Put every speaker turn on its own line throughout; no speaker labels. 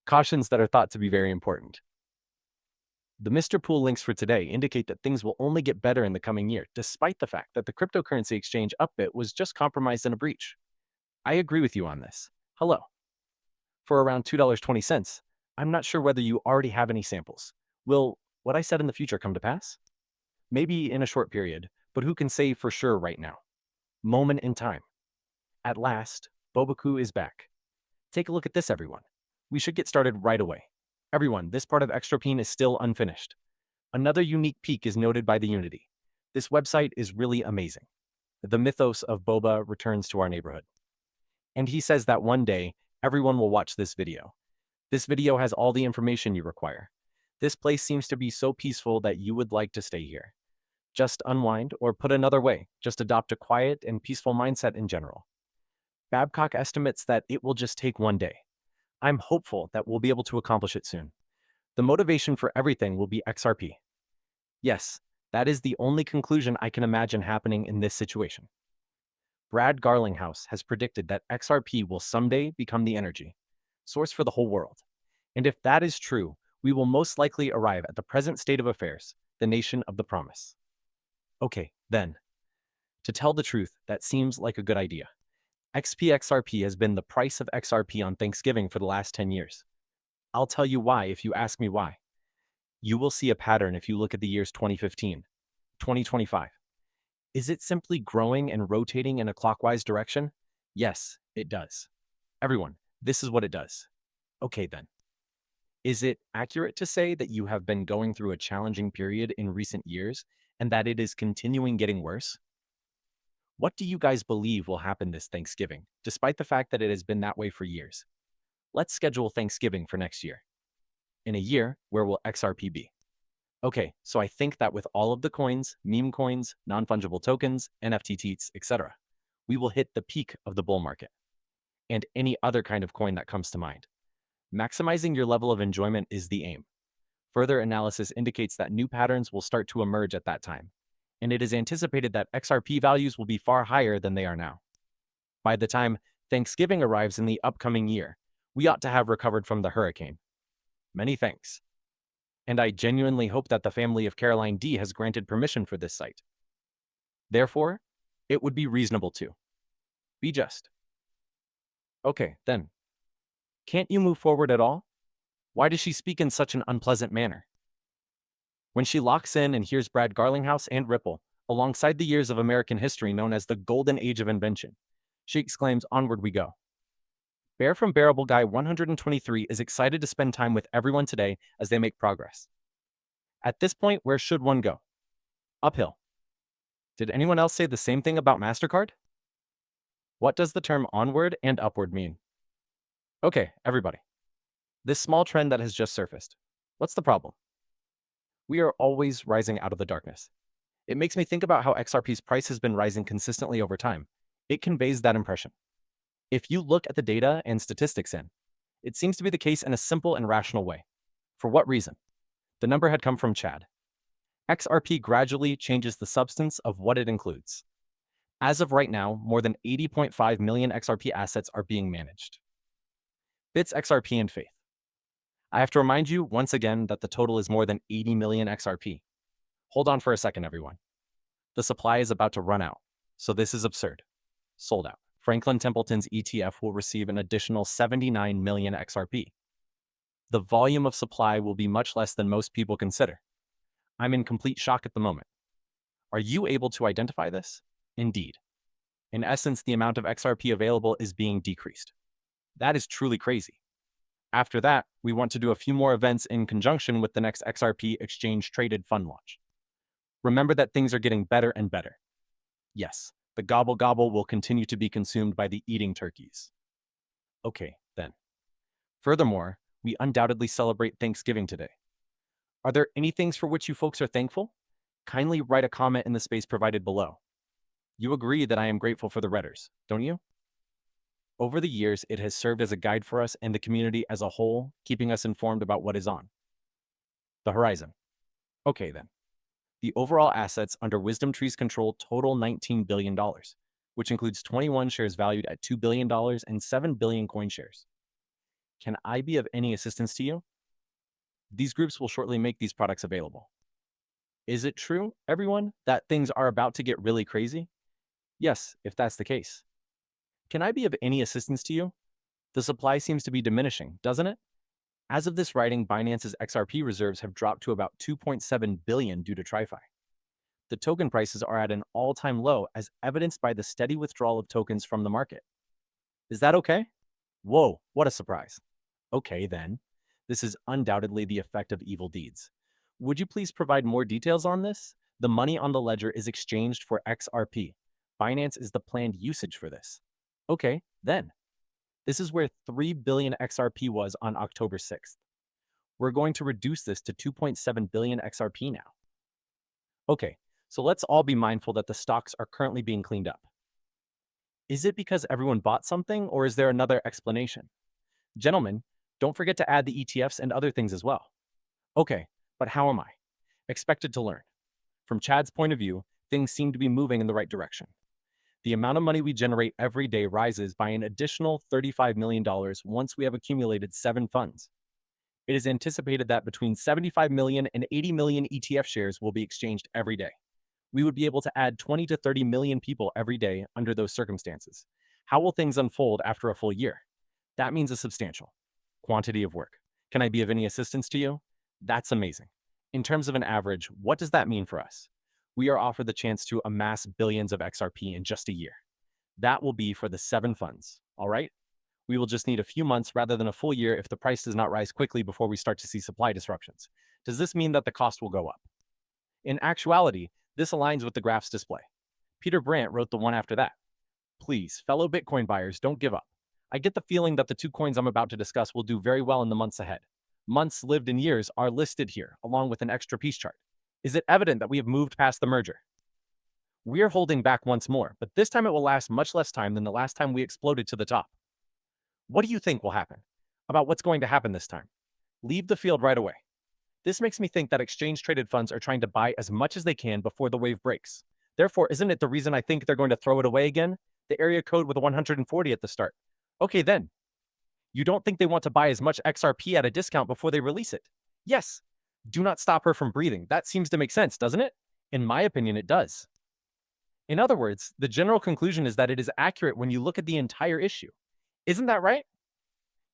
Cautions that are thought to be very important. The Mr. Pool links for today indicate that things will only get better in the coming year, despite the fact that the cryptocurrency exchange Upbit was just compromised in a breach. I agree with you on this. Hello. For around $2.20, I'm not sure whether you already have any samples. Will what I said in the future come to pass? Maybe in a short period, but who can say for sure right now? Moment in time. At last, Bobaku is back. Take a look at this, everyone. We should get started right away. Everyone, this part of XRP is still unfinished. Another unique peak is noted by the Unity. This website is really amazing. The mythos of Boba returns to our neighborhood. And he says that one day, everyone will watch this video. This video has all the information you require. This place seems to be so peaceful that you would like to stay here. Just unwind, or put another way, just adopt a quiet and peaceful mindset in general. Babcock estimates that it will just take one day. I'm hopeful that we'll be able to accomplish it soon. The motivation for everything will be XRP. Yes, that is the only conclusion I can imagine happening in this situation. Brad Garlinghouse has predicted that XRP will someday become the energy source for the whole world. And if that is true, we will most likely arrive at the present state of affairs, the nation of the promise. Okay, then. To tell the truth, that seems like a good idea. XPXRP has been the price of XRP on Thanksgiving for the last 10 years. I'll tell you why if you ask me why. You will see a pattern if you look at the years 2015, 2025. Is it simply growing and rotating in a clockwise direction? Yes, it does. Everyone, this is what it does. Okay then. Is it accurate to say that you have been going through a challenging period in recent years and that it is continuing getting worse? What do you guys believe will happen this Thanksgiving, despite the fact that it has been that way for years? Let's schedule Thanksgiving for next year. In a year, where will XRP be? Okay, so I think that with all of the coins, meme coins, non-fungible tokens, NFT teats, etc., we will hit the peak of the bull market. And any other kind of coin that comes to mind. Maximizing your level of enjoyment is the aim. Further analysis indicates that new patterns will start to emerge at that time, and it is anticipated that XRP values will be far higher than they are now. By the time Thanksgiving arrives in the upcoming year, we ought to have recovered from the hurricane. Many thanks. And I genuinely hope that the family of Caroline D has granted permission for this site. Therefore, it would be reasonable to be just. Okay, then. Can't you move forward at all? Why does she speak in such an unpleasant manner? When she locks in and hears Brad Garlinghouse and Ripple, alongside the years of American history known as the Golden Age of Invention, she exclaims, "Onward we go." Bear from Bearable Guy 123 is excited to spend time with everyone today as they make progress. At this point, where should one go? Uphill. Did anyone else say the same thing about MasterCard? What does the term onward and upward mean? Okay, everybody. This small trend that has just surfaced. What's the problem? We are always rising out of the darkness. It makes me think about how XRP's price has been rising consistently over time. It conveys that impression. If you look at the data and statistics it seems to be the case in a simple and rational way. For what reason? The number had come from Chad. XRP gradually changes the substance of what it includes. As of right now, more than 80.5 million XRP assets are being managed. Bits XRP and Faith. I have to remind you once again that the total is more than 80 million XRP. Hold on for a second, everyone. The supply is about to run out, so this is absurd. Sold out. Franklin Templeton's ETF will receive an additional 79 million XRP. The volume of supply will be much less than most people consider. I'm in complete shock at the moment. Are you able to identify this? Indeed. In essence, the amount of XRP available is being decreased. That is truly crazy. After that, we want to do a few more events in conjunction with the next XRP exchange-traded fund launch. Remember that things are getting better and better. Yes, the gobble gobble will continue to be consumed by the eating turkeys. Okay, then. Furthermore, we undoubtedly celebrate Thanksgiving today. Are there any things for which you folks are thankful? Kindly write a comment in the space provided below. You agree that I am grateful for the Redders, don't you? Over the years, it has served as a guide for us and the community as a whole, keeping us informed about what is on the horizon. Okay then. The overall assets under Wisdom Tree's control total $19 billion, which includes 21 shares valued at $2 billion and 7 billion coin shares. Can I be of any assistance to you? These groups will shortly make these products available. Is it true, everyone, that things are about to get really crazy? Yes, if that's the case. Can I be of any assistance to you? The supply seems to be diminishing, doesn't it? As of this writing, Binance's XRP reserves have dropped to about 2.7 billion due to TriFi. The token prices are at an all-time low as evidenced by the steady withdrawal of tokens from the market. Is that okay? Whoa, what a surprise. Okay, then. This is undoubtedly the effect of evil deeds. Would you please provide more details on this? The money on the ledger is exchanged for XRP. Binance is the planned usage for this. Okay, then. This is where 3 billion XRP was on October 6th. We're going to reduce this to 2.7 billion XRP now. Okay, so let's all be mindful that the stocks are currently being cleaned up. Is it because everyone bought something, or is there another explanation? Gentlemen, don't forget to add the ETFs and other things as well. Okay, but how am I? Expected to learn. From Chad's point of view, things seem to be moving in the right direction. The amount of money we generate every day rises by an additional $35 million once we have accumulated 7 funds. It is anticipated that between 75 million and 80 million ETF shares will be exchanged every day. We would be able to add 20 to 30 million people every day under those circumstances. How will things unfold after a full year? That means a substantial quantity of work. Can I be of any assistance to you? That's amazing. In terms of an average, what does that mean for us? We are offered the chance to amass billions of XRP in just a year. That will be for the 7 funds, all right? We will just need a few months rather than a full year if the price does not rise quickly before we start to see supply disruptions. Does this mean that the cost will go up? In actuality, this aligns with the graph's display. Peter Brandt wrote the one after that. Please, fellow Bitcoin buyers, don't give up. I get the feeling that the 2 coins I'm about to discuss will do very well in the months ahead. Months lived in years are listed here, along with an extra piece chart. Is it evident that we have moved past the merger? We are holding back once more, but this time it will last much less time than the last time we exploded to the top. What do you think will happen? About what's going to happen this time? Leave the field right away. This makes me think that exchange-traded funds are trying to buy as much as they can before the wave breaks. Therefore, isn't it the reason I think they're going to throw it away again? The area code with a 140 at the start. Okay then. You don't think they want to buy as much XRP at a discount before they release it? Yes. Do not stop her from breathing. That seems to make sense, doesn't it? In my opinion, it does. In other words, the general conclusion is that it is accurate when you look at the entire issue. Isn't that right?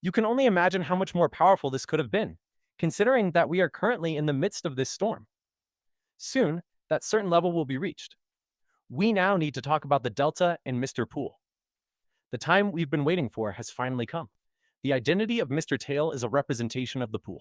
You can only imagine how much more powerful this could have been, considering that we are currently in the midst of this storm. Soon, that certain level will be reached. We now need to talk about the Delta and Mr. Pool. The time we've been waiting for has finally come. The identity of Mr. Tail is a representation of the pool.